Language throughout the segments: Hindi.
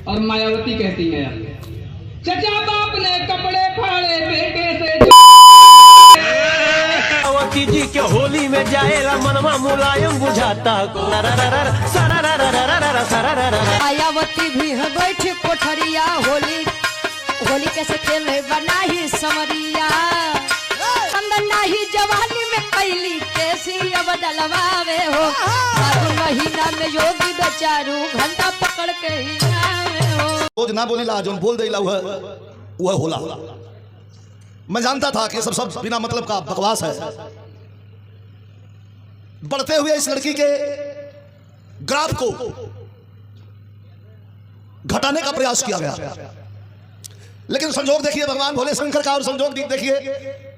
और मायावती कहती है, चचा बाप ने कपड़े फाड़े बेटे से। मायावती जी के होली में जाएगा मनवा मुलायम बुझाता। मायावती भी है बैठी कोठरिया, होली होली कैसे खेले बना ही समरिया। नहीं जवानी में कैली कैसी अब डलवावे हो। फागुन महीना में योगी बेचारू घंटा पकड़ के ही आवे हो। रोज ना बोली ला जो बोल दे ला वह होला। मैं जानता था कि सब बिना मतलब का बकवास है। बढ़ते हुए इस लड़की के ग्राफ को घटाने का प्रयास किया गया, लेकिन संजोग देखिए भगवान भोले शंकर का, और संजोग देखिए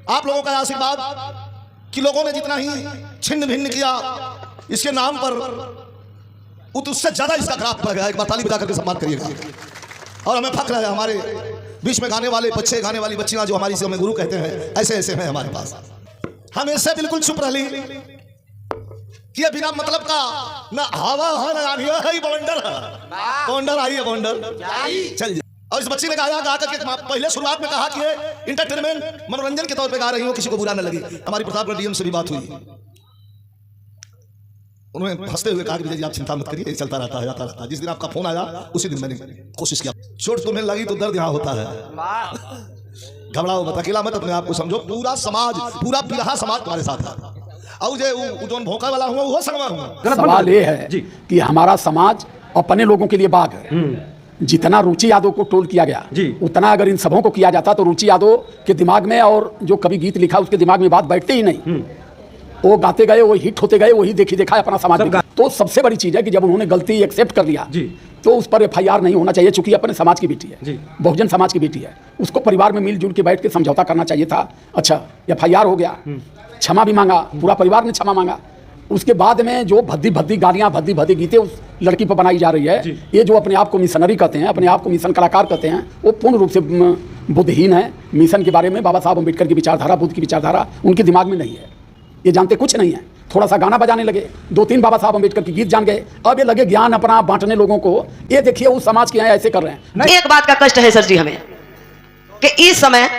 आप लोगों का आशीर्वाद कि लोगों ने जितना ही छिन्न भिन्न किया इसके नाम पर, उससे ज्यादा इसका ग्राफ बढ़ गया। एक बार ताली बजा करके सम्मान करिएगा। और हमें फक्र है, हमारे बीच में गाने वाले बच्चे, गाने वाली बच्चियां जो हमारी से हमें गुरु कहते हैं, ऐसे ऐसे हैं हमारे पास। हम इससे बिल्कुल चुप रही कि ये बिना मतलब का ना हवा है ना आनी है, बवंडर है, बवंडर आई है, बवंडर चल। और इस बच्ची ने गाया, गा करके पहले शुरुआत में कहा कि ये इंटरटेनमेंट मनोरंजन के तौर पे गा रही हूँ, किसी को बुरा न लगे। हमारी प्रतापगढ़ डीएम से भी बात हुई, उन्होंने हंसते हुए कहा कि विजय जी आप चिंता मत करिए, चलता रहता है, जाता रहता है। जिस दिन आपका फोन आया उसी दिन मैंने कोशिश किया। चोट तुम्हें लगी तो दर्द यहाँ होता है, घबराओ मत, अकेला मत, अपने आप को समझो। पूरा समाज, पूरा बिरहा समाज तुम्हारे साथ है। और जो भोंका वाला हुआ वो संगवा हुआ। सवाल ये है कि हमारा समाज अपने लोगों के लिए बाग है। जितना रुचि यादव को टोल किया गया, उतना अगर इन सबों को किया जाता तो रुचि यादव के दिमाग में, और जो कभी गीत लिखा उसके दिमाग में बात बैठते ही नहीं। वो गाते गए, वो हिट होते गए, वही देखी देखा अपना समाज। तो सबसे बड़ी चीज है कि जब उन्होंने गलती एक्सेप्ट कर लिया तो उस पर FIR नहीं होना चाहिए, चूंकि अपने समाज की बेटी है, बहुजन समाज की बेटी है। उसको परिवार में मिलजुल के बैठ के समझौता करना चाहिए था। अच्छा, FIR हो गया, क्षमा भी मांगा, पूरा परिवार ने क्षमा मांगा। उसके बाद में जो भद्दी भद्दी गालियाँ, भद्दी भद्दी गीतें उस लड़की पर बनाई जा रही है, ये जो अपने आप को मिशनरी कहते हैं, अपने आप को मिशन कलाकार कहते हैं, वो पूर्ण रूप से बुद्धहीन है। मिशन के बारे में बाबा साहब अम्बेडकर की विचारधारा, बुद्ध की विचारधारा उनके दिमाग में नहीं है, ये जानते कुछ नहीं है। थोड़ा सा गाना बजाने लगे, 2-3 बाबा साहब अम्बेडकर के गीत जान गए, अब ये लगे ज्ञान अपना बांटने लोगों को। ये देखिए उस समाज के यहाँ ऐसे कर रहे हैं। एक बात का कष्ट है सर जी हमें, कि इस समय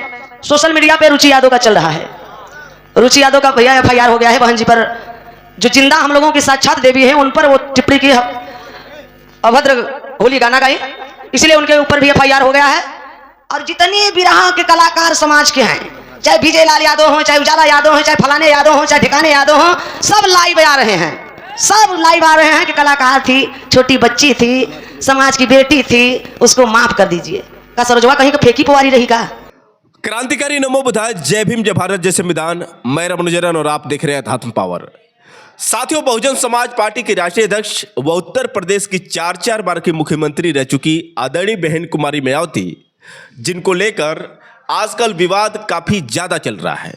सोशल मीडिया पे रुचि यादव का चल रहा है। रुचि यादव का भैया FIR हो गया है, बहन जी पर, जो जिंदा हम लोगों की साक्षात देवी है उन पर वो टिप्पणी की, अभद्र होली गाना गाई, इसलिए उनके ऊपर भी FIR हो गया है। और जितने बिरहा के कलाकार समाज के हैं, चाहे विजय लाल यादव हो, चाहे उजाला यादव हो, चाहे फलाने यादव हो, चाहे ठिकाने यादव हो, सब लाइव आ रहे हैं, सब लाइव आ रहे हैं कि कलाकार थी, छोटी बच्ची थी, समाज की बेटी थी, उसको माफ कर दीजिए। का सरोजवा कहीं का फेंकी पुआरी रही का? क्रांतिकारी नमो बुधाय, जय भीम, जय भारत, जय संविधान। मैं रमन जरन और आप देख रहे हैं अध्यात्म पावर। साथियों, बहुजन समाज पार्टी के राष्ट्रीय अध्यक्ष व उत्तर प्रदेश की 4 बार की मुख्यमंत्री रह चुकी आदरणीय बहन कुमारी मायावती, जिनको लेकर आजकल विवाद काफी ज्यादा चल रहा है।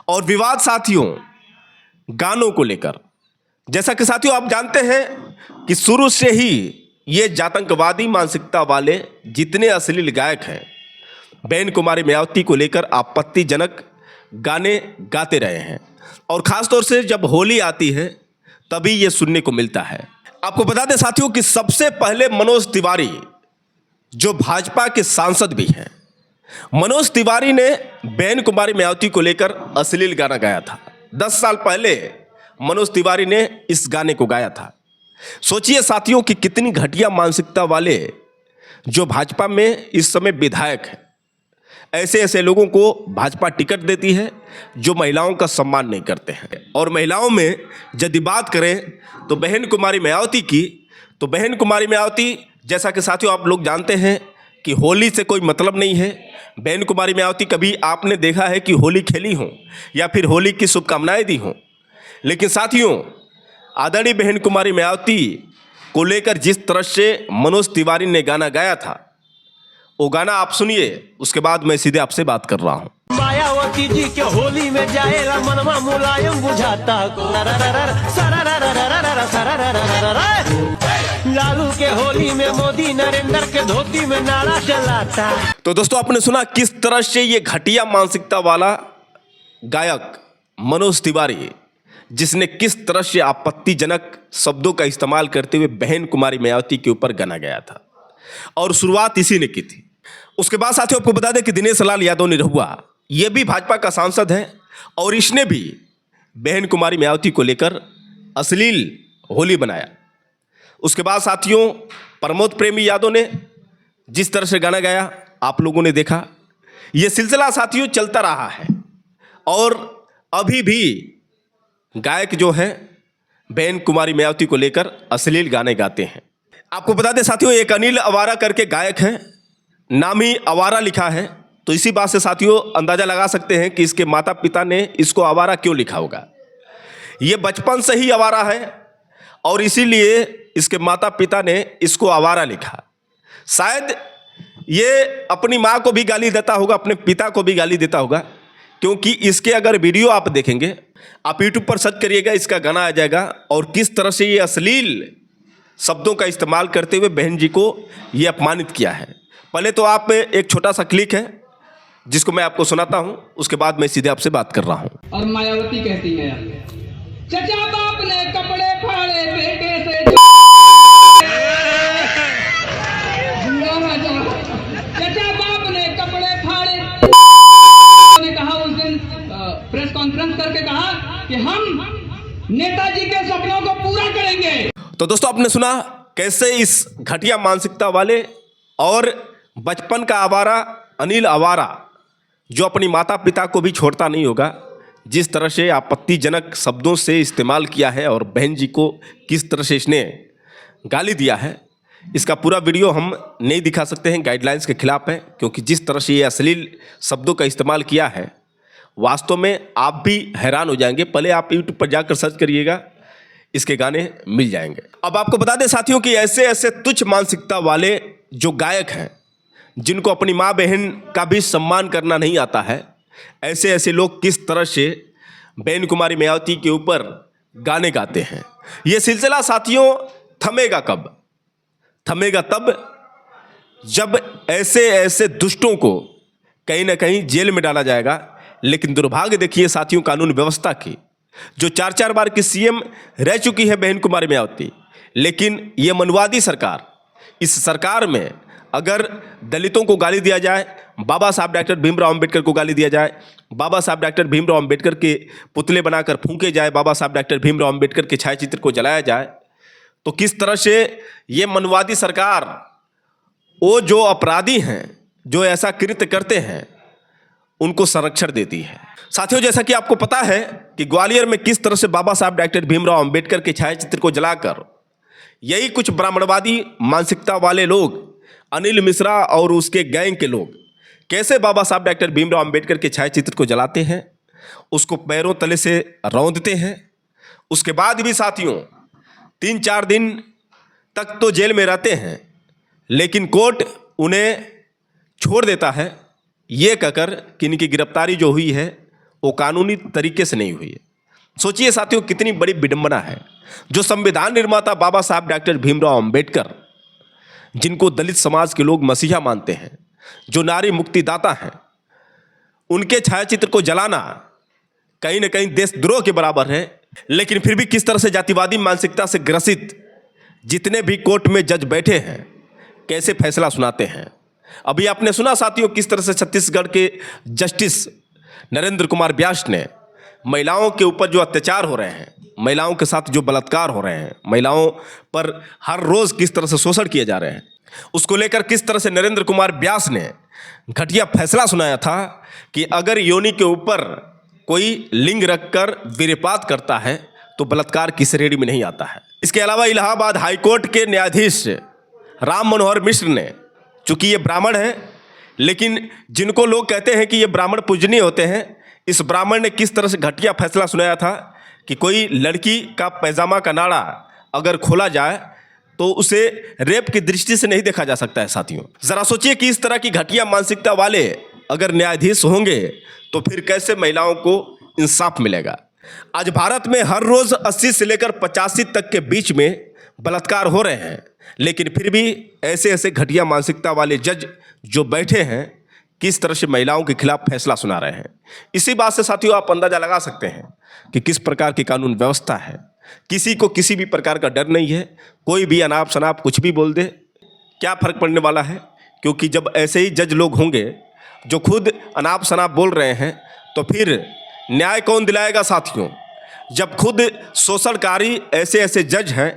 और विवाद साथियों गानों को लेकर, जैसा कि साथियों आप जानते हैं कि शुरू से ही ये जातंकवादी मानसिकता वाले जितने अश्लील गायक हैं, बहन कुमारी मायावती को लेकर आपत्तिजनक गाने गाते रहे हैं। और खासतौर से जब होली आती है तभी ये सुनने को मिलता है। आपको बता दें साथियों कि सबसे पहले मनोज तिवारी, जो भाजपा के सांसद भी हैं, मनोज तिवारी ने बहन कुमारी मायावती को लेकर अश्लील गाना गाया था। 10 साल पहले मनोज तिवारी ने इस गाने को गाया था। सोचिए साथियों कि कितनी घटिया मानसिकता वाले जो भाजपा में इस समय विधायक हैं, ऐसे ऐसे लोगों को भाजपा टिकट देती है जो महिलाओं का सम्मान नहीं करते हैं। और महिलाओं में यदि बात करें तो बहन कुमारी मायावती की, तो बहन कुमारी मायावती, जैसा कि साथियों आप लोग जानते हैं कि होली से कोई मतलब नहीं है। बहन कुमारी मायावती कभी आपने देखा है कि होली खेली हो या फिर होली की शुभकामनाएं दी हों। लेकिन साथियों, आदरणीय बहन कुमारी मायावती को लेकर जिस तरह से मनोज तिवारी ने गाना गाया था, वो गाना आप सुनिए, उसके बाद मैं सीधे आपसे बात कर रहा हूं। मायावती जी के होली में जाएगा मनवा मुलायम बुझाता। लालू के होली में मोदी नरेंद्र के धोती में नारा चलाता। तो दोस्तों आपने सुना किस तरह से ये घटिया मानसिकता वाला गायक मनोज तिवारी, जिसने किस तरह से आपत्तिजनक शब्दों का इस्तेमाल करते हुए बहन कुमारी मायावती के ऊपर गाना गाया था। और शुरुआत इसी ने की थी। उसके बाद साथियों आपको बता दें कि दिनेश लाल यादव निरहुआ ये भी भाजपा का सांसद है और इसने भी बहन कुमारी मायावती को लेकर अश्लील होली बनाया। उसके बाद साथियों प्रमोद प्रेमी यादव ने जिस तरह से गाना गाया आप लोगों ने देखा। ये सिलसिला साथियों चलता रहा है और अभी भी गायक जो है बहन कुमारी मायावती को लेकर अश्लील गाने गाते हैं। आपको बता दें साथियों एक अनिल अवारा करके गायक है, नाम ही अवारा लिखा है, तो इसी बात से साथियों अंदाजा लगा सकते हैं कि इसके माता पिता ने इसको अवारा क्यों लिखा होगा। ये बचपन से ही अवारा है और इसीलिए इसके माता पिता ने इसको अवारा लिखा। शायद ये अपनी माँ को भी गाली देता होगा, अपने पिता को भी गाली देता होगा, क्योंकि इसके अगर वीडियो आप देखेंगे, आप यूट्यूब पर सर्च करिएगा, इसका गाना आ जाएगा और किस तरह से ये अश्लील शब्दों का इस्तेमाल करते हुए बहन जी को ये अपमानित किया है। पहले तो आप एक छोटा सा क्लिक है जिसको मैं आपको सुनाता हूं, उसके बाद मैं सीधे आपसे बात कर रहा हूं। और मायावती कहती है चचा बाप ने कपड़े फाड़े बेटे से चचा बाप ने कपड़े फाड़े ने कहा उस दिन प्रेस कॉन्फ्रेंस करके कहा कि हम नेताजी के सपनों को पूरा करेंगे। तो दोस्तों आपने सुना कैसे इस घटिया मानसिकता वाले और बचपन का आवारा अनिल अवारा जो अपनी माता पिता को भी छोड़ता नहीं होगा, जिस तरह से आपत्तिजनक शब्दों से इस्तेमाल किया है और बहन जी को किस तरह से इसने गाली दिया है, इसका पूरा वीडियो हम नहीं दिखा सकते हैं, गाइडलाइंस के खिलाफ है। क्योंकि जिस तरह से ये अश्लील शब्दों का इस्तेमाल किया है वास्तव में आप भी हैरान हो जाएंगे। पहले आप यूट्यूब पर जाकर सर्च करिएगा, इसके गाने मिल जाएंगे। अब आपको बता दें साथियों कि ऐसे ऐसे तुच्छ मानसिकता वाले जो गायक हैं, जिनको अपनी माँ बहन का भी सम्मान करना नहीं आता है, ऐसे ऐसे लोग किस तरह से बहन कुमारी मायावती के ऊपर गाने गाते हैं। ये सिलसिला साथियों थमेगा कब? थमेगा तब जब ऐसे ऐसे दुष्टों को कहीं ना कहीं जेल में डाला जाएगा। लेकिन दुर्भाग्य देखिए साथियों कानून व्यवस्था की, जो 4-4 बार की सीएम रह चुकी है बहन कुमारी मायावती, लेकिन ये मनवादी सरकार, इस सरकार में अगर दलितों को गाली दिया जाए, बाबा साहब डॉक्टर भीमराव अंबेडकर को गाली दिया जाए, बाबा साहब डॉक्टर भीमराव अंबेडकर के पुतले बनाकर फूंके जाए, बाबा साहब डॉक्टर भीमराव अंबेडकर के छायाचित्र को जलाया जाए, तो किस तरह से ये मनवादी सरकार वो जो अपराधी हैं, जो ऐसा कृत्य करते हैं, उनको संरक्षण देती है। साथियों जैसा कि आपको पता है कि ग्वालियर में किस तरह से बाबा साहब डॉक्टर भीमराव अंबेडकर के छायाचित्र को जलाकर यही कुछ ब्राह्मणवादी मानसिकता वाले लोग, अनिल मिश्रा और उसके गैंग के लोग कैसे बाबा साहब डॉक्टर भीमराव अंबेडकर के छायाचित्र को जलाते हैं, उसको पैरों तले से रौंदते हैं। उसके बाद भी साथियों 3-4 दिन तक तो जेल में रहते हैं, लेकिन कोर्ट उन्हें छोड़ देता है ये कहकर कि इनकी गिरफ्तारी जो हुई है वो कानूनी तरीके से नहीं हुई है। सोचिए साथियों कितनी बड़ी विडंबना है। जो संविधान निर्माता बाबा साहब डॉक्टर भीमराव अंबेडकर, जिनको दलित समाज के लोग मसीहा मानते हैं, जो नारी मुक्तिदाता हैं, उनके छायाचित्र को जलाना कहीं ना कहीं देशद्रोह के बराबर है। लेकिन फिर भी किस तरह से जातिवादी मानसिकता से ग्रसित जितने भी कोर्ट में जज बैठे हैं कैसे फैसला सुनाते हैं। अभी आपने सुना साथियों किस तरह से छत्तीसगढ़ के जस्टिस नरेंद्र कुमार व्यास ने महिलाओं के ऊपर जो अत्याचार हो रहे हैं, महिलाओं के साथ जो बलात्कार हो रहे हैं, महिलाओं पर हर रोज किस तरह से शोषण किए जा रहे हैं, उसको लेकर किस तरह से नरेंद्र कुमार व्यास ने घटिया फैसला सुनाया था कि अगर योनि के ऊपर कोई लिंग रखकर वीर्यपात करता है तो बलात्कार की श्रेणी में नहीं आता है। इसके अलावा इलाहाबाद हाईकोर्ट के न्यायाधीश राम मनोहर मिश्र ने, चूंकि ये ब्राह्मण हैं, लेकिन जिनको लोग कहते हैं कि ये ब्राह्मण पूजनीय होते हैं, इस ब्राह्मण ने किस तरह से घटिया फैसला सुनाया था कि कोई लड़की का पैजामा का नाड़ा अगर खोला जाए तो उसे रेप की दृष्टि से नहीं देखा जा सकता है। साथियों जरा सोचिए कि इस तरह की घटिया मानसिकता वाले अगर न्यायाधीश होंगे तो फिर कैसे महिलाओं को इंसाफ मिलेगा। आज भारत में हर रोज 80 से लेकर 85 तक के बीच में बलात्कार हो रहे हैं, लेकिन फिर भी ऐसे ऐसे घटिया मानसिकता वाले जज जो बैठे हैं किस तरह से महिलाओं के खिलाफ फैसला सुना रहे हैं। इसी बात से साथियों आप अंदाजा लगा सकते हैं कि किस प्रकार की कानून व्यवस्था है। किसी को किसी भी प्रकार का डर नहीं है, कोई भी अनाप शनाप कुछ भी बोल दे, क्या फर्क पड़ने वाला है, क्योंकि जब ऐसे ही जज लोग होंगे जो खुद अनाप शनाप बोल रहे हैं तो फिर न्याय कौन दिलाएगा साथियों। जब खुद शोषणकारी ऐसे ऐसे जज हैं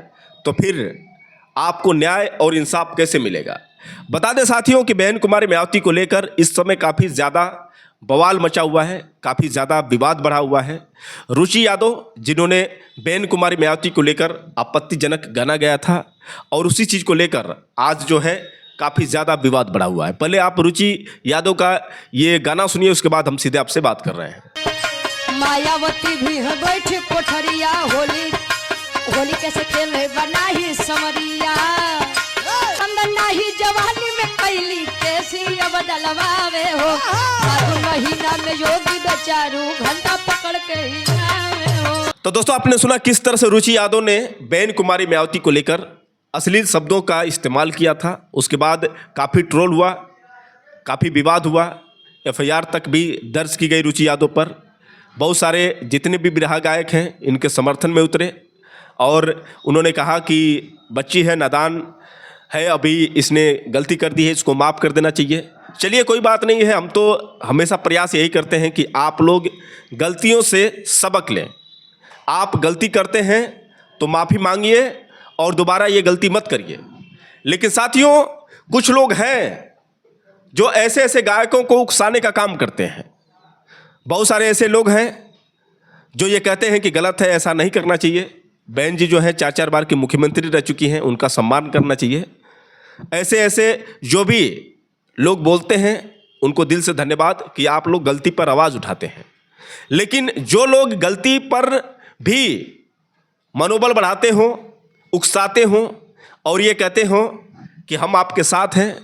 तो फिर आपको न्याय और इंसाफ कैसे मिलेगा। बता दें साथियों कि बहन कुमारी मायावती को लेकर इस समय काफ़ी ज़्यादा बवाल मचा हुआ है, काफ़ी ज़्यादा विवाद बढ़ा हुआ है। रुचि यादव जिन्होंने बहन कुमारी मायावती को लेकर आपत्तिजनक गाना गाया था और उसी चीज़ को लेकर आज जो है काफ़ी ज़्यादा विवाद बढ़ा हुआ है। पहले आप रुचि यादव का ये गाना सुनिए, उसके बाद हम सीधे आपसे बात कर रहे हैं। मायावती भी है बैठ कोठरिया होली होली कैसे खेले बना ही समरिया अंदर नाही जवानी में कैली कैसी अब डलवावे हो साधु महीना में योगी बेचारू घंटा पकड़ के ही आवे हो। तो दोस्तों आपने सुना किस तरह से रुचि यादव ने बहन कुमारी मायावती को लेकर अश्लील शब्दों का इस्तेमाल किया था। उसके बाद काफ़ी ट्रोल हुआ, काफ़ी विवाद हुआ, एफआईआर तक भी दर्ज की गई रुचि यादव पर। बहुत सारे जितने भी बिरहा गायक हैं इनके समर्थन में उतरे और उन्होंने कहा कि बच्ची है, नादान है, अभी इसने गलती कर दी है, इसको माफ़ कर देना चाहिए। चलिए कोई बात नहीं है, हम तो हमेशा प्रयास यही करते हैं कि आप लोग गलतियों से सबक लें। आप गलती करते हैं तो माफ़ी मांगिए और दोबारा ये गलती मत करिए। लेकिन साथियों कुछ लोग हैं जो ऐसे ऐसे गायकों को उकसाने का काम करते हैं। बहुत सारे ऐसे लोग हैं जो ये कहते हैं कि गलत है, ऐसा नहीं करना चाहिए। बहन जी जो है 4-4 बार की मुख्यमंत्री रह चुकी हैं, उनका सम्मान करना चाहिए। ऐसे ऐसे जो भी लोग बोलते हैं उनको दिल से धन्यवाद कि आप लोग गलती पर आवाज़ उठाते हैं। लेकिन जो लोग गलती पर भी मनोबल बढ़ाते हों, उकसाते हों और ये कहते हों कि हम आपके साथ हैं,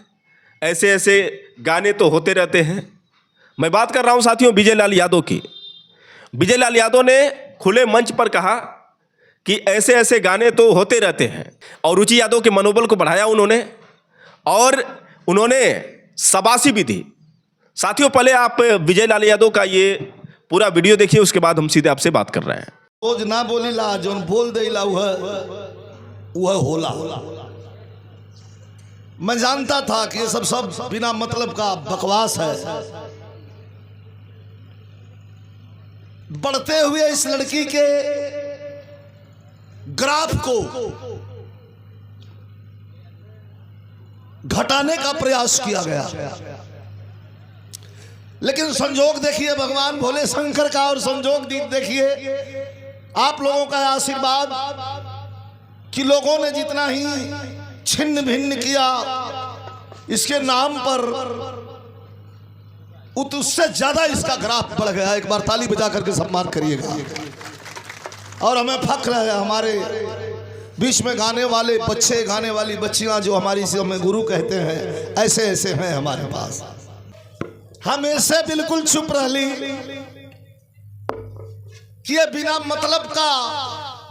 ऐसे ऐसे गाने तो होते रहते हैं। मैं बात कर रहा हूं साथियों विजय लाल यादव की। विजय लाल यादव ने खुले मंच पर कहा कि ऐसे ऐसे गाने तो होते रहते हैं और रुचि यादव के मनोबल को बढ़ाया उन्होंने और उन्होंने शाबाशी भी दी। साथियों पहले आप विजय लाल यादव का ये पूरा वीडियो देखिए, उसके बाद हम सीधे आपसे बात कर रहे हैं। रोज ना बोलेला जो बोल देला वह होला। मैं जानता था कि ये सब बिना मतलब का बकवास है। बढ़ते हुए इस लड़की के ग्राफ को घटाने का प्रयास किया गया, लेकिन संजोग देखिए भगवान भोले शंकर का और संजोग देखिए आप लोगों का आशीर्वाद कि लोगों ने जितना ही छिन्न भिन्न किया इसके नाम पर उससे ज्यादा इसका ग्राफ बढ़ गया। एक बार ताली बजा करके सम्मान करिएगा। और हमें फख्र है हमारे बीच में गाने वाले बच्चे, गाने वाली बच्चियां जो हमारी से हमें गुरु कहते हैं, ऐसे ऐसे हैं हमारे पास। हम ऐसे बिल्कुल चुप रह ली कि ये बिना मतलब का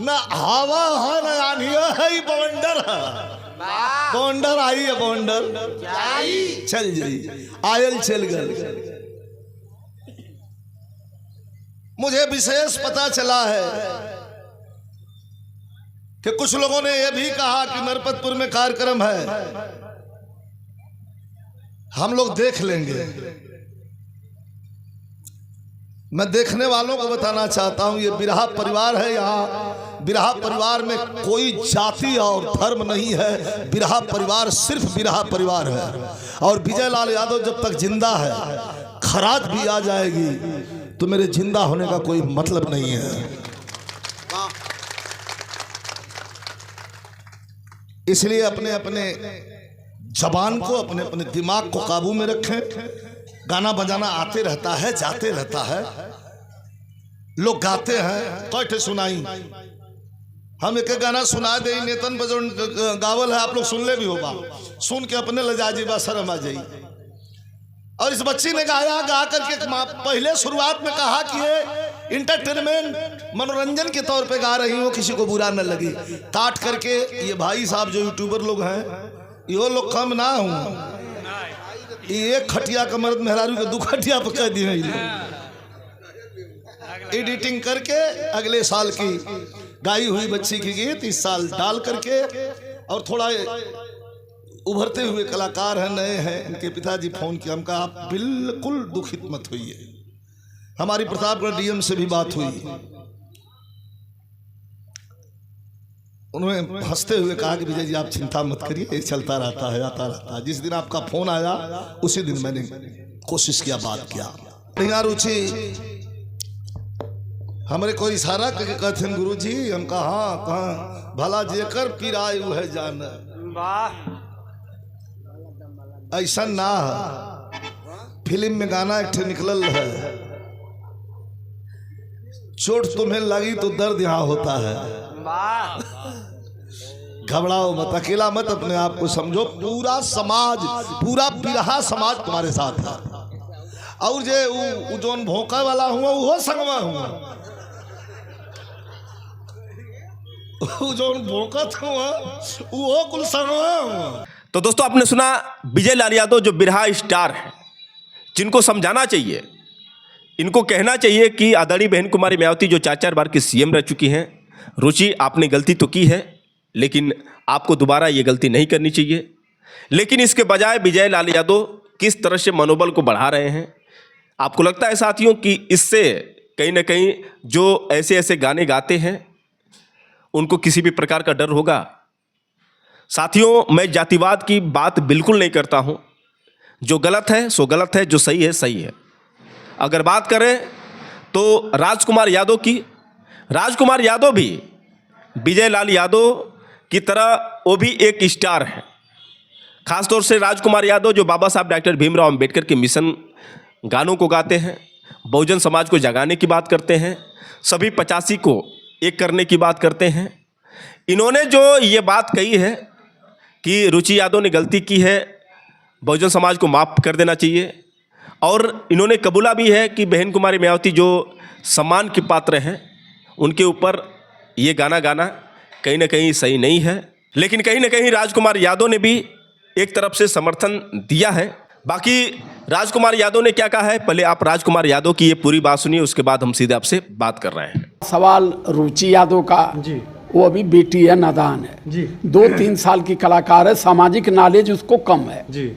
न हवा है न आंधी है, बवंडर है। बवंडर आई है, बवंडर चल जाई, आयल चल गए। मुझे विशेष पता चला है कि कुछ लोगों ने यह भी कहा कि नरपतपुर में कार्यक्रम है, हम लोग देख लेंगे। मैं देखने वालों को बताना चाहता हूं ये बिरहा परिवार है। यहाँ बिरहा परिवार में कोई जाति और धर्म नहीं है। बिरहा परिवार सिर्फ बिरहा परिवार है। और विजय लाल यादव जब तक जिंदा है, खराज भी आ जाएगी तो मेरे जिंदा होने का कोई मतलब नहीं है। इसलिए अपने अपने जबान को, अपने अपने दिमाग को काबू में रखें। गाना बजाना आते रहता है, जाते रहता है, लोग गाते हैं, कैठे सुनाई। हम एक गाना सुना दे, नेतन बजन गावल है, आप लोग सुन ले भी होगा, सुन के अपने लजाजी बा शर्म आ जाई। और इस बच्ची ने गाया, गा करके पहले शुरुआत में कहा कि ये इंटरटेनमेंट मनोरंजन के तौर पे गा रही हूँ, किसी को बुरा न लगी। काट करके ये भाई साहब जो यूट्यूबर लोग हैं, ये लोग कम ना हूँ, एक खटिया का मर्द मेहरारू के 2 खटिया पर कह दिए। एडिटिंग करके अगले साल की गाई हुई बच्ची की गीत इस साल डाल करके और थोड़ा उभरते हुए कलाकार हैं, नए हैं। इनके पिताजी फोन किया, हम कहा आप बिल्कुल दुखित मत होइए। हमारी प्रतापगढ़ डीएम से भी बात हुई, उन्होंने हंसते हुए कहा कि विजय जी आप चिंता मत करिए, ये चलता रहता है, आता रहता है। जिस दिन आपका फोन आया उसी दिन मैंने कोशिश किया, बात किया। यहाँ रुचि हमारे कोई इशारा करके कहते हैं गुरु जी, हम कहा कहाँ भला जेकर पिराय है जान, ऐसा ना फिल्म में गाना एक निकलल है, चोट तुम्हें लगी तो दर्द यहाँ होता है। घबराओ मत, अकेला मत, अपने आप को समझो, पूरा समाज, पूरा बिरहा समाज तुम्हारे साथ है। और जे जोन भोंका वाला हुआ वो संगवा हुआ, जोन भोंकत हुआ वो कुल संगवा हुआ। तो दोस्तों आपने सुना विजय लाल यादव जो बिरहा स्टार हैं, जिनको समझाना चाहिए, इनको कहना चाहिए कि आदरणीय बहन कुमारी मायावती जो 4 बार की सीएम रह चुकी हैं, रुचि आपने गलती तो की है लेकिन आपको दोबारा ये गलती नहीं करनी चाहिए। लेकिन इसके बजाय विजय लाल यादव किस तरह से मनोबल को बढ़ा रहे हैं, आपको लगता है साथियों कि इससे कहीं ना कहीं जो ऐसे ऐसे गाने गाते हैं उनको किसी भी प्रकार का डर होगा? साथियों मैं जातिवाद की बात बिल्कुल नहीं करता हूं, जो गलत है सो गलत है, जो सही है सही है। अगर बात करें तो राजकुमार यादव की, राजकुमार यादव भी विजय लाल यादव की तरह वो भी एक स्टार है। खासतौर से राजकुमार यादव जो बाबा साहब डॉक्टर भीमराव अंबेडकर के मिशन गानों को गाते हैं, बहुजन समाज को जगाने की बात करते हैं, सभी 85 को एक करने की बात करते हैं। इन्होंने जो ये बात कही है कि रुचि यादव ने गलती की है, बहुजन समाज को माफ़ कर देना चाहिए, और इन्होंने कबूला भी है कि बहन कुमारी मायावती जो सम्मान के पात्र हैं उनके ऊपर ये गाना गाना कहीं ना कहीं सही नहीं है। लेकिन कहीं ना कहीं राजकुमार यादव ने भी एक तरफ से समर्थन दिया है। बाकी राजकुमार यादव ने क्या कहा है, पहले आप राजकुमार यादव की ये पूरी बात सुनिए, उसके बाद हम सीधे आपसे बात कर रहे हैं। सवाल रुचि यादव का जी, वो अभी बेटी है, नादान है जी, 2-3 साल की कलाकार है, सामाजिक नॉलेज उसको कम है जी।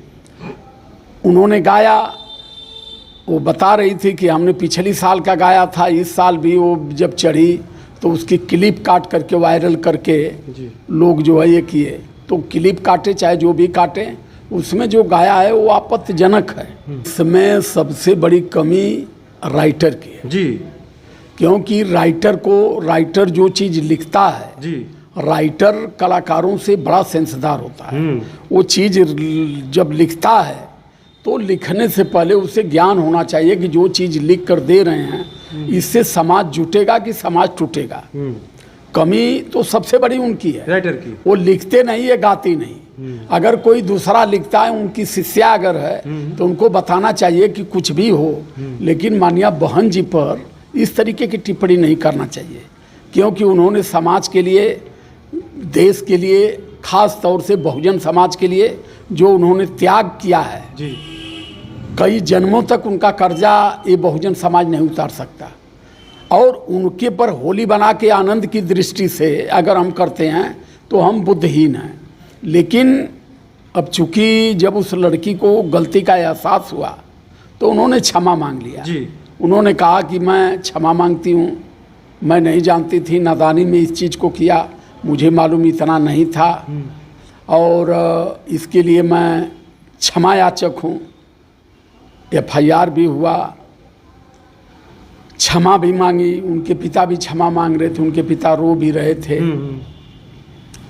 उन्होंने गाया, वो बता रही थी कि हमने पिछली साल का गाया था, इस साल भी वो जब चढ़ी तो उसकी क्लिप काट करके वायरल करके लोग जो है ये किए, तो क्लिप काटे चाहे जो भी काटे, उसमें जो गाया है वो आपत्तिजनक है। इसमें सबसे बड़ी कमी राइटर की है जी, क्योंकि राइटर जो चीज़ लिखता है जी, राइटर कलाकारों से बड़ा सेंसदार होता है। वो चीज़ जब लिखता है तो लिखने से पहले उसे ज्ञान होना चाहिए कि जो चीज़ लिख कर दे रहे हैं इससे समाज जुटेगा कि समाज टूटेगा। कमी तो सबसे बड़ी उनकी है, राइटर की। वो लिखते नहीं है, गाती नहीं। अगर कोई दूसरा लिखता है, उनकी शिष्या अगर है तो उनको बताना चाहिए कि कुछ भी हो लेकिन माननीय बहन जी पर इस तरीके की टिप्पणी नहीं करना चाहिए, क्योंकि उन्होंने समाज के लिए, देश के लिए, खास तौर से बहुजन समाज के लिए जो उन्होंने त्याग किया है जी, कई जन्मों तक उनका कर्जा ये बहुजन समाज नहीं उतार सकता। और उनके पर होली बना के आनंद की दृष्टि से अगर हम करते हैं तो हम बुद्धहीन हैं। लेकिन अब चूंकि जब उस लड़की को गलती का एहसास हुआ तो उन्होंने क्षमा मांग लिया जी। उन्होंने कहा कि मैं क्षमा मांगती हूँ, मैं नहीं जानती थी, नादानी में इस चीज़ को किया, मुझे मालूम इतना नहीं था और इसके लिए मैं क्षमा याचक हूँ। FIR भी हुआ, क्षमा भी मांगी, उनके पिता भी क्षमा मांग रहे थे, उनके पिता रो भी रहे थे।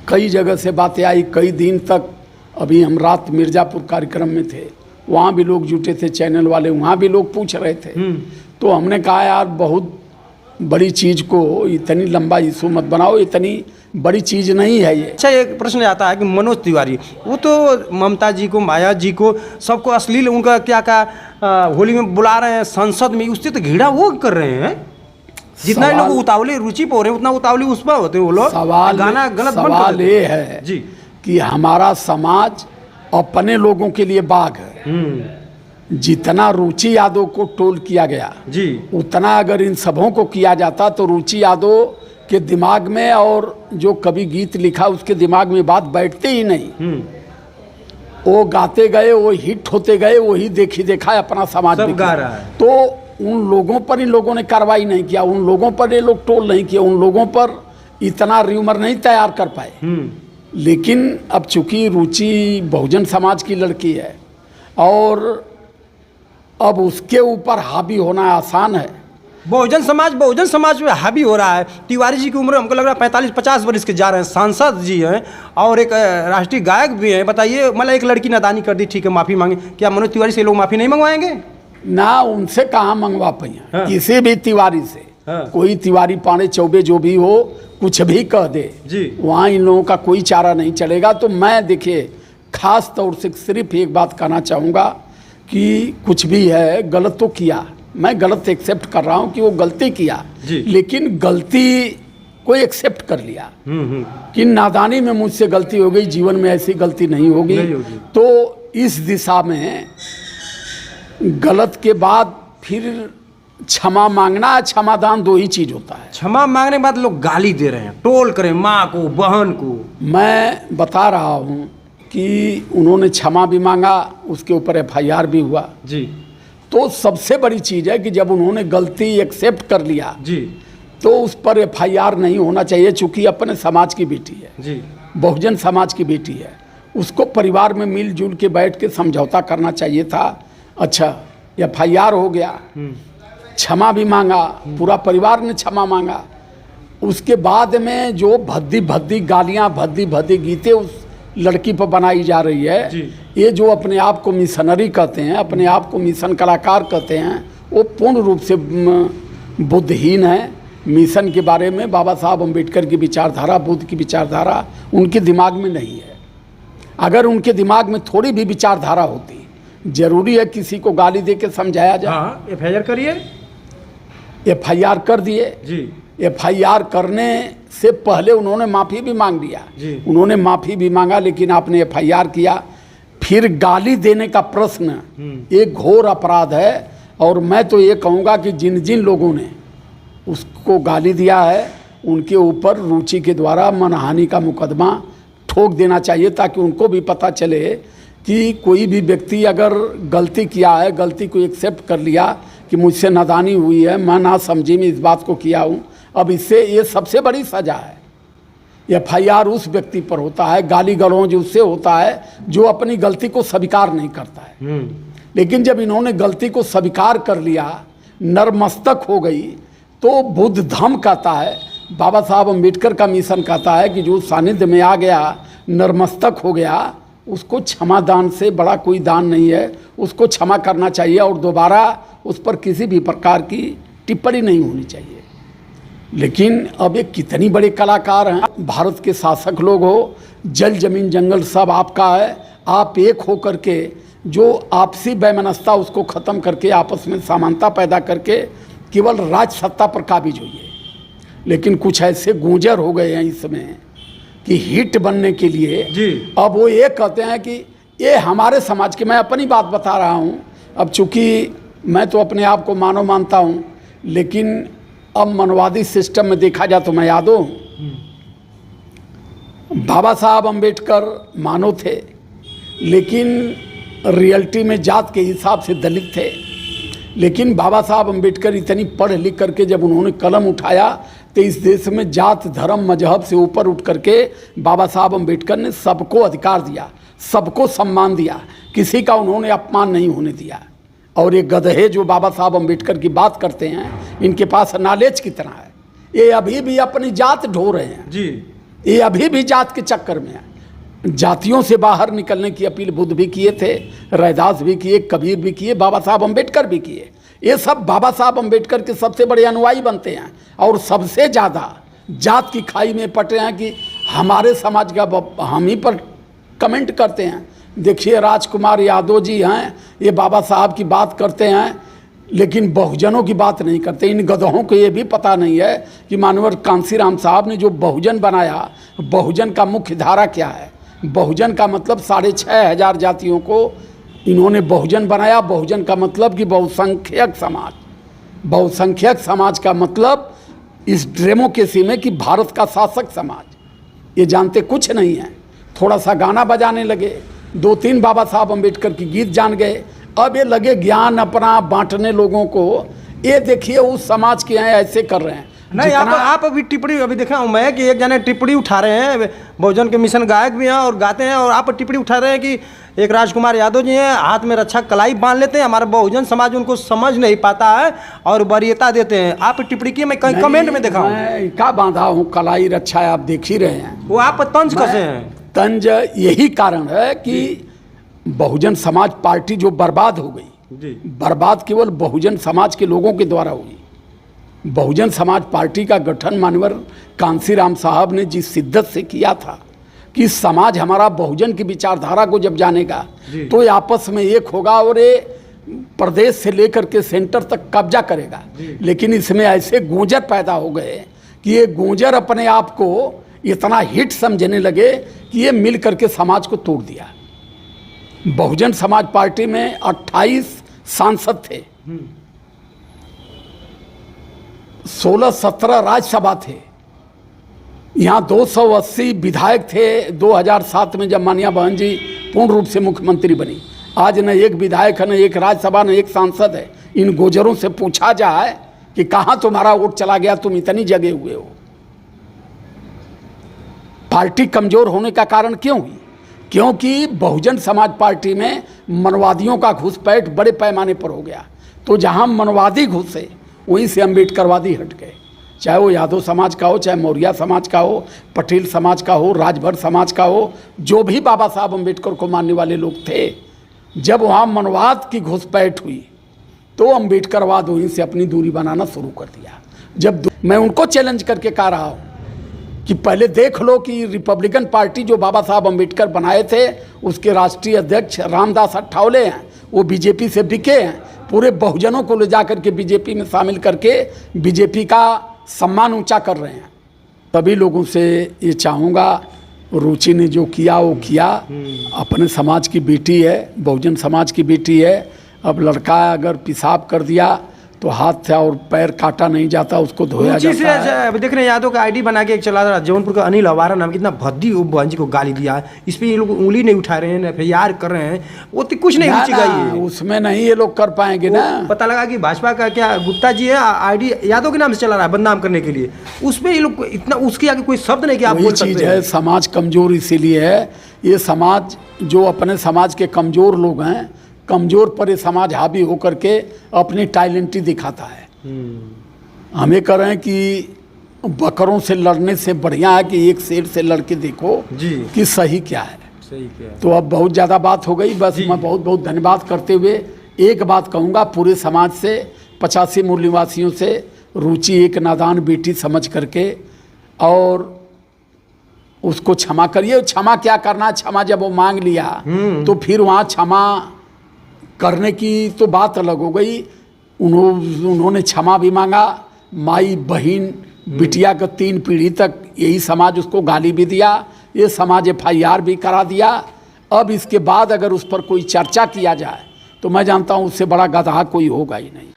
कई जगह से बातें आई, कई दिन तक। अभी हम रात मिर्ज़ापुर कार्यक्रम में थे, वहाँ भी लोग जुटे थे, चैनल वाले, वहाँ भी लोग पूछ रहे थे। तो हमने कहा यार बहुत बड़ी चीज़ को इतनी लंबा इशू मत बनाओ, इतनी बड़ी चीज़ नहीं है ये। अच्छा, एक प्रश्न आता है कि मनोज तिवारी, वो तो ममता जी को, माया जी को, सबको अश्लील उनका क्या होली में बुला रहे हैं संसद में, उससे तो घृणा वो कर रहे हैं। जितना लोग उतावली रुचि पे हो रहे हैं उतना उतावली उस पर होते हैं वो लोग। गाना गलत सवाल ये है जी कि हमारा समाज अपने लोगों के लिए बाग है। जितना रुचि यादव को टोल किया गया जी, उतना अगर इन सबों को किया जाता तो रुचि यादव के दिमाग में और जो कभी गीत लिखा उसके दिमाग में बात बैठते ही नहीं। वो गाते गए, वो हिट होते गए, वही देखी देखा अपना समाज सब में गा किया। रहा है। तो उन लोगों पर इन लोगों ने कार्रवाई नहीं किया, उन लोगों पर ये लोग टोल नहीं किए, उन लोगों पर इतना र्यूमर नहीं तैयार कर पाए। लेकिन अब चूंकि रुचि बहुजन समाज की लड़की है और अब उसके ऊपर हावी होना आसान है। बहुजन समाज में हावी हो रहा है। तिवारी जी की उम्र हमको लग रहा है 45-50 वर्ष के जा रहे हैं, सांसद जी हैं और एक राष्ट्रीय गायक भी हैं। बताइए, मतलब एक लड़की नादानी कर दी, ठीक है माफ़ी मांगे, क्या मनोज तिवारी से लोग माफ़ी नहीं मंगवाएंगे? ना उनसे कहाँ मंगवा पाए, हाँ। किसी भी तिवारी से, हाँ। कोई तिवारी पांडे चौबे जो भी हो कुछ भी कह दे जी, वहाँ इन लोगों का कोई चारा नहीं चलेगा। तो मैं देखिए खास तौर से सिर्फ एक बात कहना चाहूँगा कि कुछ भी है गलत तो किया, मैं गलत एक्सेप्ट कर रहा हूँ कि वो गलती किया, लेकिन गलती को एक्सेप्ट कर लिया कि नादानी में मुझसे गलती हो गई, जीवन में ऐसी गलती नहीं होगी। तो इस दिशा में गलत के बाद फिर क्षमा मांगना, क्षमादान दो ही चीज होता है। क्षमा मांगने के बाद लोग गाली दे रहे हैं, टोल करें माँ को, बहन को। मैं बता रहा हूँ कि उन्होंने क्षमा भी मांगा, उसके ऊपर FIR भी हुआ जी। तो सबसे बड़ी चीज़ है कि जब उन्होंने गलती एक्सेप्ट कर लिया जी, तो उस पर FIR नहीं होना चाहिए, चूंकि अपने समाज की बेटी है जी, बहुजन समाज की बेटी है, उसको परिवार में मिलजुल के बैठ के समझौता करना चाहिए था। अच्छा FIR हो गया, क्षमा भी मांगा, पूरा परिवार ने क्षमा मांगा, उसके बाद में जो भद्दी भद्दी गालियाँ, भद्दी भद्दी गीतें उस लड़की पर बनाई जा रही है, ये जो अपने आप को मिशनरी कहते हैं, अपने आप को मिशन कलाकार कहते हैं, वो पूर्ण रूप से बुद्धहीन है। मिशन के बारे में बाबा साहब अम्बेडकर की विचारधारा, बुद्ध की विचारधारा उनके दिमाग में नहीं है। अगर उनके दिमाग में थोड़ी भी विचारधारा होती, जरूरी है किसी को गाली दे के समझाया जाए। हाँ, FIR करिए, FIR कर दिए जी। FIR करने से पहले उन्होंने माफ़ी भी मांग लिया, उन्होंने माफ़ी भी मांगा, लेकिन आपने FIR किया। फिर गाली देने का प्रश्न एक घोर अपराध है। और मैं तो ये कहूँगा कि जिन जिन लोगों ने उसको गाली दिया है उनके ऊपर रुचि के द्वारा मानहानि का मुकदमा ठोक देना चाहिए, ताकि उनको भी पता चले कि कोई भी व्यक्ति अगर गलती किया है, गलती को एक्सेप्ट कर लिया कि मुझसे नादानी हुई है, मैं ना समझी में इस बात को किया हूँ, अब इससे ये सबसे बड़ी सज़ा है। FIR उस व्यक्ति पर होता है, गाली गलौज उससे होता है जो अपनी गलती को स्वीकार नहीं करता है। लेकिन जब इन्होंने गलती को स्वीकार कर लिया, नरमस्तक हो गई, तो बुद्ध धम्म कहता है, बाबा साहब अम्बेडकर का मिशन कहता है कि जो सानिध्य में आ गया, नरमस्तक हो गया, उसको क्षमा दान से बड़ा कोई दान नहीं है, उसको क्षमा करना चाहिए और दोबारा उस पर किसी भी प्रकार की टिप्पणी नहीं होनी चाहिए। लेकिन अब ये कितनी बड़े कलाकार हैं, भारत के शासक लोग हो, जल जमीन जंगल सब आपका है, आप एक हो करके जो आपसी वैमनस्यता उसको ख़त्म करके आपस में समानता पैदा करके केवल राज सत्ता पर काबिज होइए। लेकिन कुछ ऐसे गूंजर हो गए हैं इसमें कि हिट बनने के लिए जी। अब वो ये कहते हैं कि ये हमारे समाज की, मैं अपनी बात बता रहा हूँ, अब चूँकि मैं तो अपने आप को मानव मानता हूँ, लेकिन अब मनवादी सिस्टम में देखा जाए तो मैं यादव हूँ। बाबा साहब अम्बेडकर मानव थे, लेकिन रियलिटी में जात के हिसाब से दलित थे। लेकिन बाबा साहब अम्बेडकर इतनी पढ़ लिख करके जब उन्होंने कलम उठाया तो इस देश में जात धर्म मजहब से ऊपर उठ करके बाबा साहब अम्बेडकर ने सबको अधिकार दिया, सबको सम्मान दिया, किसी का उन्होंने अपमान नहीं होने दिया। और ये गधे जो बाबा साहब अम्बेडकर की बात करते हैं, इनके पास नॉलेज कितना है, ये अभी भी अपनी जात ढो रहे हैं जी। ये अभी भी जात के चक्कर में है। जातियों से बाहर निकलने की अपील बुद्ध भी किए थे, रैदास भी किए, कबीर भी किए, बाबा साहब अम्बेडकर भी किए। ये सब बाबा साहब अम्बेडकर के सबसे बड़े अनुयायी बनते हैं और सबसे ज़्यादा जात की खाई में पटे हैं कि हमारे समाज का हम ही पर कमेंट करते हैं। देखिए राजकुमार यादव जी हैं, ये बाबा साहब की बात करते हैं लेकिन बहुजनों की बात नहीं करते। इन गधों को ये भी पता नहीं है कि मानवर कांसीराम साहब ने जो बहुजन बनाया, बहुजन का मुख्य धारा क्या है। बहुजन का मतलब 6500 जातियों को इन्होंने बहुजन बनाया। बहुजन का मतलब कि बहुसंख्यक समाज। बहुसंख्यक समाज का मतलब इस डेमोक्रेसी में कि भारत का शासक समाज। ये जानते कुछ नहीं है, थोड़ा सा गाना बजाने लगे, 2-3 बाबा साहब अम्बेडकर की गीत जान गए। अब ये लगे ज्ञान अपना बांटने लोगों को। ये देखिए उस समाज के यहाँ ऐसे कर रहे हैं। नहीं, आप अभी टिप्पणी अभी देख रहा हूँ मैं कि एक जने टिप्पणी उठा रहे हैं, बहुजन के मिशन गायक भी हैं और गाते हैं, और आप टिप्पणी उठा रहे हैं कि एक राजकुमार यादव जी हैं, हाथ में रक्षा कलाई बांध लेते हैं, हमारा बहुजन समाज उनको समझ नहीं पाता है और वरीयता देते हैं। आप टिप्पणी की मैं कहीं कमेंट में देखा हूँ। मैं क्या बांधा हूँ कलाई रक्षा, आप देख ही रहे हैं। वो आप तंज कसे हैं? तंज यही कारण है कि बहुजन समाज पार्टी जो बर्बाद हो गई, बर्बाद केवल बहुजन समाज के लोगों के द्वारा हुई। बहुजन समाज पार्टी का गठन मानवर कांसीराम साहब ने जिस शिद्दत से किया था कि समाज हमारा बहुजन की विचारधारा को जब जानेगा तो ये आपस में एक होगा और ये प्रदेश से लेकर के सेंटर तक कब्जा करेगा। लेकिन इसमें ऐसे गूंजर पैदा हो गए कि ये गूंजर अपने आप को इतना हिट समझने लगे कि ये मिल करके समाज को तोड़ दिया। बहुजन समाज पार्टी में 28 सांसद थे, 16-17 राज्यसभा थे, यहाँ 280 विधायक थे 2007 में जब मानिया बहन जी पूर्ण रूप से मुख्यमंत्री बनी। आज न एक विधायक है, न एक राज्यसभा, न एक सांसद है। इन गोजरों से पूछा जाए कि कहाँ तुम्हारा वोट चला गया, तुम इतनी जगे हुए हो। पार्टी कमजोर होने का कारण क्यों हुई? क्योंकि बहुजन समाज पार्टी में मनवादियों का घुसपैठ बड़े पैमाने पर हो गया। तो जहाँ मनवादी घुसे वहीं से अम्बेडकरवादी हट गए। चाहे वो यादव समाज का हो, चाहे मौर्य समाज का हो, पटेल समाज का हो, राजभर समाज का हो, जो भी बाबा साहब अम्बेडकर को मानने वाले लोग थे, जब वहाँ मनवाद की घुसपैठ हुई तो अम्बेडकरवाद वहीं से अपनी दूरी बनाना शुरू कर दिया। जब मैं उनको चैलेंज करके कह रहा हूँ कि पहले देख लो कि रिपब्लिकन पार्टी जो बाबा साहब अम्बेडकर बनाए थे उसके राष्ट्रीय अध्यक्ष रामदास अठावले हैं, वो बीजेपी से बिके हैं। पूरे बहुजनों को ले जाकर के बीजेपी में शामिल करके बीजेपी का सम्मान ऊंचा कर रहे हैं। सभी लोगों से ये चाहूँगा, रुचि ने जो किया वो किया, अपने समाज की बेटी है, बहुजन समाज की बेटी है। अब लड़का अगर पेशाब कर दिया तो हाथ से और पैर काटा नहीं जाता, उसको धोया जाता है। अभी देख रहे हैं यादव का आईडी बना के एक चला रहा, जौनपुर का अनिल अवारा नाम, कितना भद्दी बहन जी को गाली दिया है। इस पर ये लोग उंगली नहीं उठा रहे हैं, FIR कर रहे हैं, वो तो कुछ नहीं रुचि गई। उसमें नहीं ये लोग कर पाएंगे ना। पता लगा कि भाजपा का क्या गुप्ता जी है आईडी यादव के नाम से चला रहा है बदनाम करने के लिए, उसमें ये लोग इतना उसके आगे कोई शब्द नहीं कि आप बोल सकते हैं। समाज कमजोर इसीलिए है, ये समाज जो अपने समाज के कमजोर लोग हैं, कमजोर पर ये समाज हावी होकर के अपनी टैलेंटी दिखाता है। हमें कह रहे हैं कि बकरों से लड़ने से बढ़िया है कि एक शेर से लड़के देखो कि सही क्या है। तो अब बहुत ज़्यादा बात हो गई, बस मैं बहुत बहुत धन्यवाद करते हुए एक बात कहूँगा पूरे समाज से, 85 मूल निवासियों से, रुचि एक नादान बेटी समझ करके और उसको क्षमा करिए। क्षमा क्या करना, क्षमा जब वो मांग लिया तो फिर वहाँ क्षमा करने की तो बात अलग हो गई। उन्होंने क्षमा भी मांगा, माई बहन बिटिया का 3 पीढ़ी तक यही समाज उसको गाली भी दिया, ये समाज FIR भी करा दिया। अब इसके बाद अगर उस पर कोई चर्चा किया जाए तो मैं जानता हूँ उससे बड़ा गधा कोई होगा ही नहीं।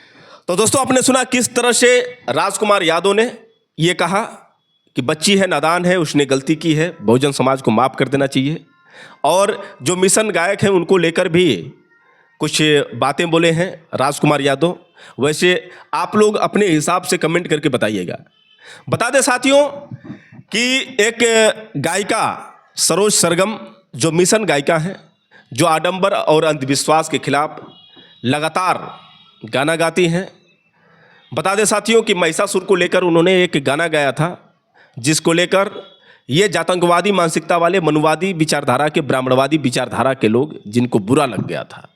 तो दोस्तों आपने सुना किस तरह से राजकुमार यादव ने ये कहा कि बच्ची है, नादान है, उसने गलती की है, बहुजन समाज को माफ़ कर देना चाहिए। और जो मिशन गायक हैं उनको लेकर भी कुछ बातें बोले हैं राजकुमार यादव। वैसे आप लोग अपने हिसाब से कमेंट करके बताइएगा। बता दें साथियों कि एक गायिका सरोज सरगम जो मिशन गायिका हैं, जो आडंबर और अंधविश्वास के खिलाफ लगातार गाना गाती हैं। बता दें साथियों कि महिषासुर को लेकर उन्होंने एक गाना गाया था जिसको लेकर ये जातंकवादी मानसिकता वाले, मनुवादी विचारधारा के, ब्राह्मणवादी विचारधारा के लोग जिनको बुरा लग गया था।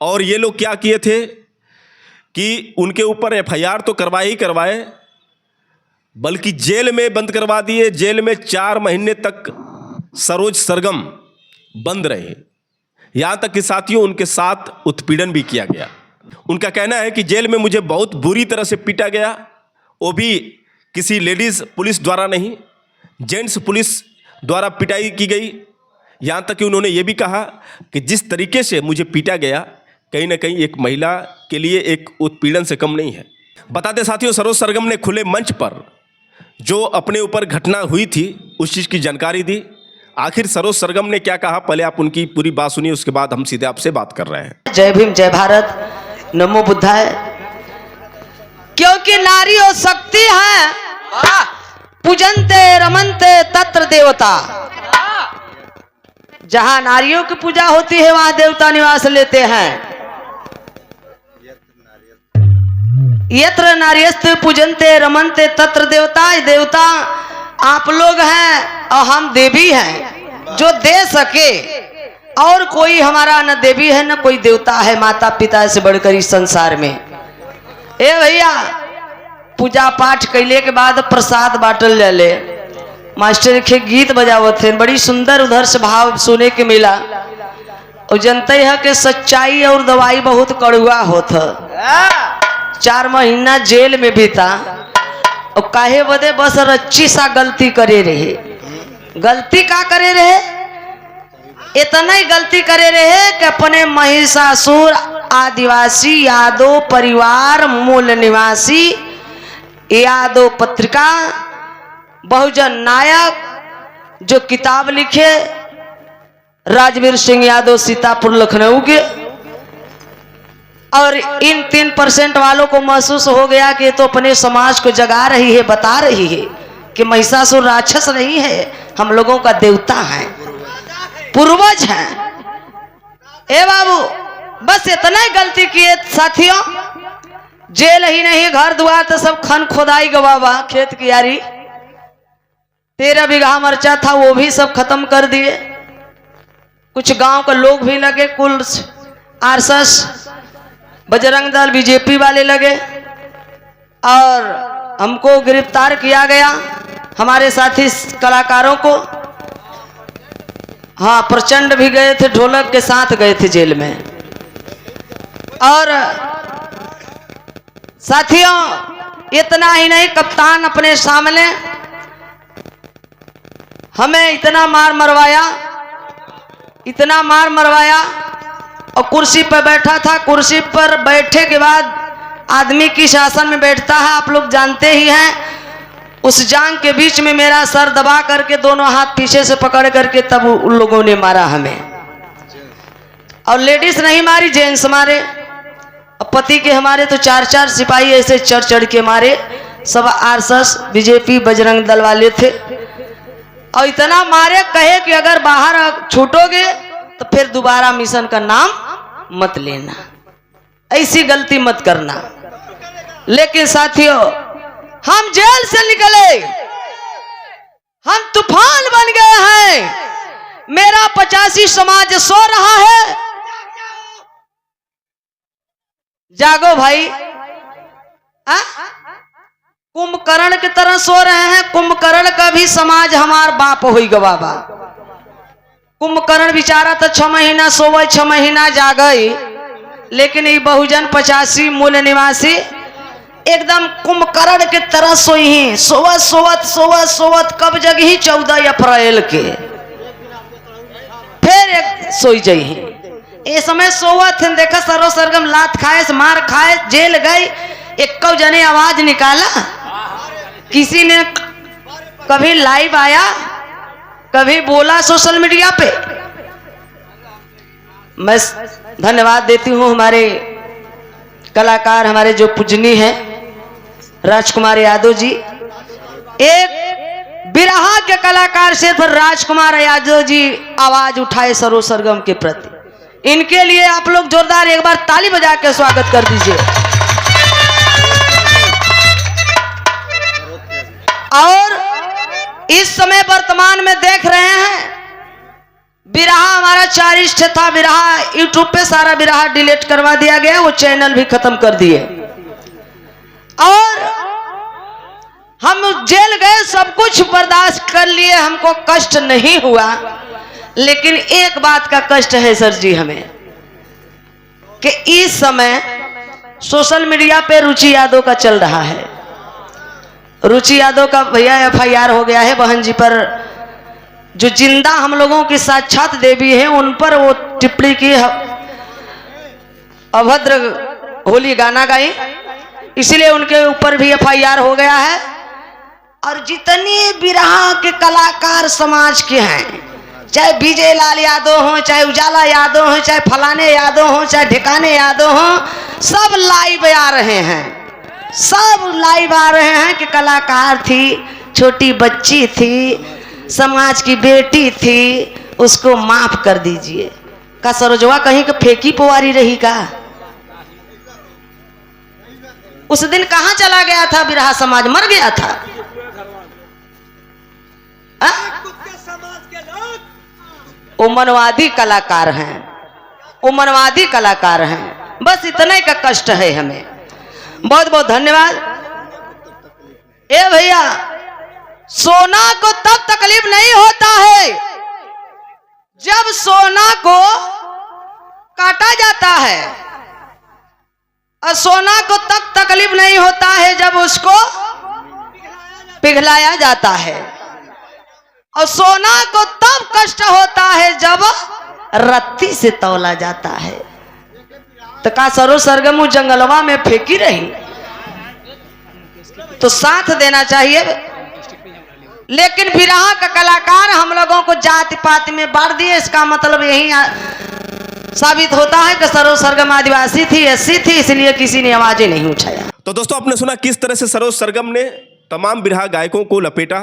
और ये लोग क्या किए थे कि उनके ऊपर FIR तो करवाए ही करवाए, बल्कि जेल में बंद करवा दिए। जेल में 4 महीने तक सरोज सरगम बंद रहे। यहाँ तक कि साथियों उनके साथ उत्पीड़न भी किया गया। उनका कहना है कि जेल में मुझे बहुत बुरी तरह से पीटा गया, वो भी किसी लेडीज़ पुलिस द्वारा नहीं, जेंट्स पुलिस द्वारा पिटाई की गई। यहाँ तक कि उन्होंने ये भी कहा कि जिस तरीके से मुझे पीटा गया कहीं ना कहीं एक महिला के लिए एक उत्पीड़न से कम नहीं है। बताते साथियों सरोज सरगम ने खुले मंच पर जो अपने ऊपर घटना हुई थी उस चीज़ की जानकारी दी। आखिर सरोज सरगम ने क्या कहा, पहले आप उनकी पूरी बात सुनिए, उसके बाद हम सीधे आपसे बात कर रहे हैं। जय भीम, जय भारत, नमो बुद्धाय। क्योंकि नारी और शक्ति है, पूजनते रमनते तत्र देवता। जहां नारियों की पूजा होती है वहां देवता निवास लेते हैं। यत्र नार्यस्त पूजनते रमनते तत्र देवता। देवता आप लोग हैं और हम देवी हैं, जो दे सके, और कोई हमारा न देवी है न कोई देवता है माता पिता से बढ़कर इस संसार में। ए भैया, पूजा पाठ कैले के बाद प्रसाद बांटल जाले। मास्टर के गीत बजावत थे, बड़ी सुंदर उधर से भाव सुने के मिला। और जनते है कि सच्चाई और दवाई बहुत कड़ुआ होता। 4 महीना जेल में बीता और काहे बदे बस रच्ची सा गलती करे रहे। गलती का करे रहे? इतना ही गलती करे रहे कि अपने महिषासुर आदिवासी यादव परिवार मूल निवासी यादव पत्रिका बहुजन नायक जो किताब लिखे राजवीर सिंह यादव सीतापुर लखनऊ के, और इन 3% वालों को महसूस हो गया कि तो अपने समाज को जगा रही है, बता रही है कि महिषासुर राक्षस नहीं है, हम लोगों का देवता है, पूर्वज हैं। ए बाबू, बस इतना ही गलती किए साथियों। जेल ही नहीं, घर दुआर तो सब खन खोदाई गवावा, खेत की यारी 13 बीघा मरचा था वो भी सब खत्म कर दिए। कुछ गांव के लोग भी लगे, कुल आरएसएस बजरंग दल बीजेपी वाले लगे, और हमको गिरफ्तार किया गया, हमारे साथी कलाकारों को। हाँ, प्रचंड भी गए थे, ढोलक के साथ गए थे जेल में। और साथियों, इतना ही नहीं, कप्तान अपने सामने हमें इतना मार मरवाया, इतना मार मरवाया, और कुर्सी पर बैठा था। कुर्सी पर बैठे के बाद आदमी किस आसन में बैठता है आप लोग जानते ही हैं। उस जांग के बीच में मेरा सर दबा करके दोनों हाथ पीछे से पकड़ करके तब उन लोगों ने मारा हमें। और लेडीज नहीं मारी, जेंट्स मारे। पति के हमारे तो 4-4 सिपाही ऐसे चढ़ चढ़ के मारे। सब आरएसएस बीजेपी बजरंग दल वाले थे। और इतना मारे, कहे कि अगर बाहर छूटोगे तो फिर दोबारा मिशन का नाम मत लेना, ऐसी गलती मत करना। लेकिन साथियों, हम जेल से निकले, हम तूफान बन गए हैं। मेरा 85 समाज सो रहा है, जागो भाई। कुंभकर्ण की तरह सो रहे हैं। कुंभकर्ण का भी समाज हमार बाप हो गवाबा। कुंभकर्ण बेचारा तो 6 महीना सोवे, 6 महीना जागई, लेकिन ये बहुजन 85 मूल निवासी एकदम कुंभकर्ण के तरह सोई ही, सोवत सोवत सोवत सोवत कब जग ही 14 अप्रैल के फिर एक सोई जाई। ये समय सोवत थे, देखा सरो सरगम लात खाए, मार खाए, जेल गई। 1 जने आवाज निकाला, किसी ने कभी लाइव आया, कभी बोला सोशल मीडिया पे। मैं धन्यवाद देती हूँ हमारे कलाकार, हमारे जो पूजनीय हैं राजकुमार यादव जी। एक बिरहा के कलाकार से फिर राजकुमार यादव जी आवाज उठाए सरो सरगम के प्रति। इनके लिए आप लोग जोरदार एक बार ताली बजा के स्वागत कर दीजिए। और इस समय वर्तमान में देख रहे हैं, बिरहा हमारा 4 था। बिरहा यूट्यूब पे सारा बिरहा डिलीट करवा दिया गया, वो चैनल भी खत्म कर दिए। और हम जेल गए, सब कुछ बर्दाश्त कर लिए, हमको कष्ट नहीं हुआ। लेकिन एक बात का कष्ट है सर जी हमें, कि इस समय सोशल मीडिया पे रुचि यादव का चल रहा है। रुचि यादव का भैया FIR हो गया है बहन जी पर, जो जिंदा हम लोगों की साक्षात देवी है उन पर वो टिप्पणी की, अभद्र होली गाना गाई, इसलिए उनके ऊपर भी FIR हो गया है। और जितने बिरहा के कलाकार समाज के हैं चाहे विजय लाल यादव हो, चाहे उजाला यादव हो, चाहे फलाने यादव हो, चाहे ढिकाने यादव हो, सब लाइव आ रहे हैं, सब लाइव आ रहे हैं कि कलाकार थी, छोटी बच्ची थी, समाज की बेटी थी, उसको माफ कर दीजिए। का सरोजवा कहीं का फेंकी पुआरी रही का? उस दिन कहां चला गया था? बिरहा समाज मर गया था। उमनवादी कलाकार हैं, उमनवादी कलाकार हैं, बस इतने का कष्ट है हमें। बहुत बहुत धन्यवाद। ए भैया, सोना को तब तकलीफ नहीं होता है जब सोना को काटा जाता है, और सोना को तब तकलीफ नहीं होता है जब उसको पिघलाया जाता है, और सोना को तब कष्ट होता है जब रत्ती से तौला जाता है। तो का सरो सरगम जंगलवा में फेंकी रही, तो साथ देना चाहिए। लेकिन बिरहा का कलाकार हम लोगों को जाति पाति में बांट दिए। इसका मतलब यही साबित होता है कि सरोज सरगम आदिवासी थी, एससी थी, इसलिए किसी ने आवाज ही नहीं उठाया। तो दोस्तों, आपने सुना किस तरह से सरोज सरगम ने तमाम बिरहा गायकों को लपेटा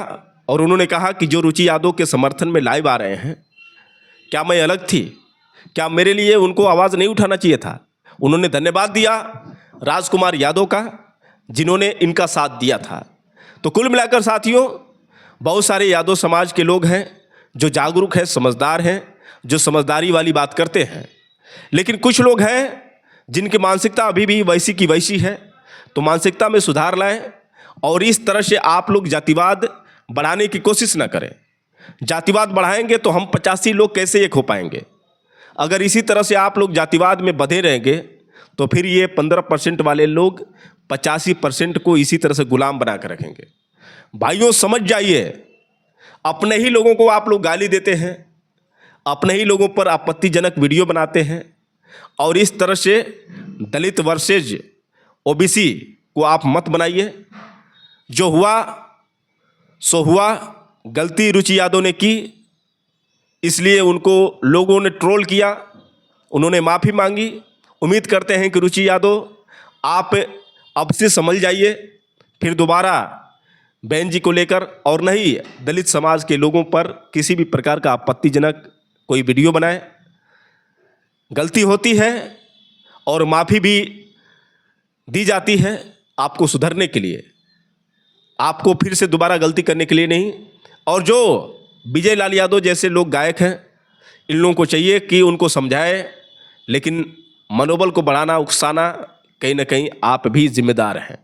और उन्होंने कहा कि जो रुचि यादव के समर्थन में लाइव आ रहे हैं, क्या मैं अलग थी? क्या मेरे लिए उनको आवाज़ नहीं उठाना चाहिए था? उन्होंने धन्यवाद दिया राजकुमार यादव का, जिन्होंने इनका साथ दिया था। तो कुल मिलाकर साथियों, बहुत सारे यादव समाज के लोग हैं जो जागरूक हैं, समझदार हैं, जो समझदारी वाली बात करते हैं। लेकिन कुछ लोग हैं जिनकी मानसिकता अभी भी वैसी की वैसी है। तो मानसिकता में सुधार लाएं और इस तरह से आप लोग जातिवाद बढ़ाने की कोशिश ना करें। जातिवाद बढ़ाएंगे तो हम 85 लोग कैसे एक हो पाएंगे? अगर इसी तरह से आप लोग जातिवाद में बंधे रहेंगे तो फिर ये 15% वाले लोग 85% को इसी तरह से गुलाम बना कर रखेंगे। भाइयों, समझ जाइए, अपने ही लोगों को आप लोग गाली देते हैं, अपने ही लोगों पर आपत्तिजनक वीडियो बनाते हैं, और इस तरह से दलित वर्सेज ओबीसी को आप मत बनाइए। जो हुआ सो हुआ, गलती रुचि यादव ने की, इसलिए उनको लोगों ने ट्रोल किया, उन्होंने माफ़ी मांगी। उम्मीद करते हैं कि रुचि यादव आप अब से समझ जाइए, फिर दोबारा बहन जी को लेकर और नहीं दलित समाज के लोगों पर किसी भी प्रकार का आपत्तिजनक कोई वीडियो बनाए। गलती होती है और माफ़ी भी दी जाती है आपको सुधरने के लिए, आपको फिर से दोबारा गलती करने के लिए नहीं। और जो विजय लाल यादव जैसे लोग गायक हैं, इन लोगों को चाहिए कि उनको समझाए, लेकिन मनोबल को बढ़ाना, उकसाना, कहीं ना कहीं आप भी जिम्मेदार हैं,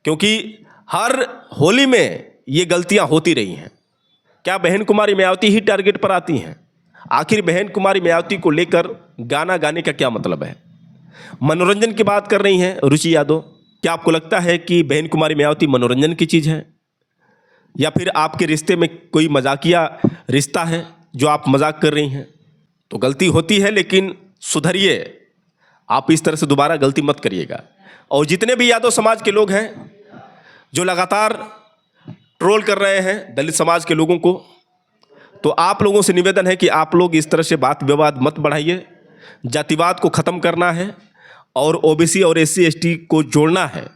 क्योंकि हर होली में ये गलतियां होती रही हैं। क्या बहन कुमारी मायावती ही टारगेट पर आती हैं? आखिर बहन कुमारी मायावती को लेकर गाना गाने का क्या मतलब है? मनोरंजन की बात कर रही हैं रुचि यादव। क्या आपको लगता है कि बहन कुमारी मायावती मनोरंजन की चीज़ है, या फिर आपके रिश्ते में कोई मजाकिया रिश्ता है जो आप मजाक कर रही हैं? तो गलती होती है, लेकिन सुधरिए, आप इस तरह से दोबारा गलती मत करिएगा। और जितने भी यादव समाज के लोग हैं जो लगातार ट्रोल कर रहे हैं दलित समाज के लोगों को, तो आप लोगों से निवेदन है कि आप लोग इस तरह से बात विवाद मत बढ़ाइए। जातिवाद को ख़त्म करना है और ओबीसी और एससी एसटी को जोड़ना है,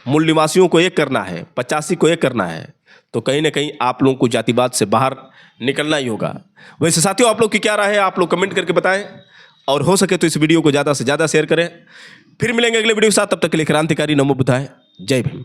मूल निवासियों को एक करना है, 85 को एक करना है। तो कहीं ना कहीं आप लोगों को जातिवाद से बाहर निकलना ही होगा। वैसे साथियों, आप लोग की क्या राय है? आप लोग कमेंट करके बताएं, और हो सके तो इस वीडियो को ज़्यादा से ज़्यादा शेयर करें। फिर मिलेंगे अगले वीडियो के साथ, तब तक के लिए क्रांतिकारी नमो बुद्धाय, जय भीम।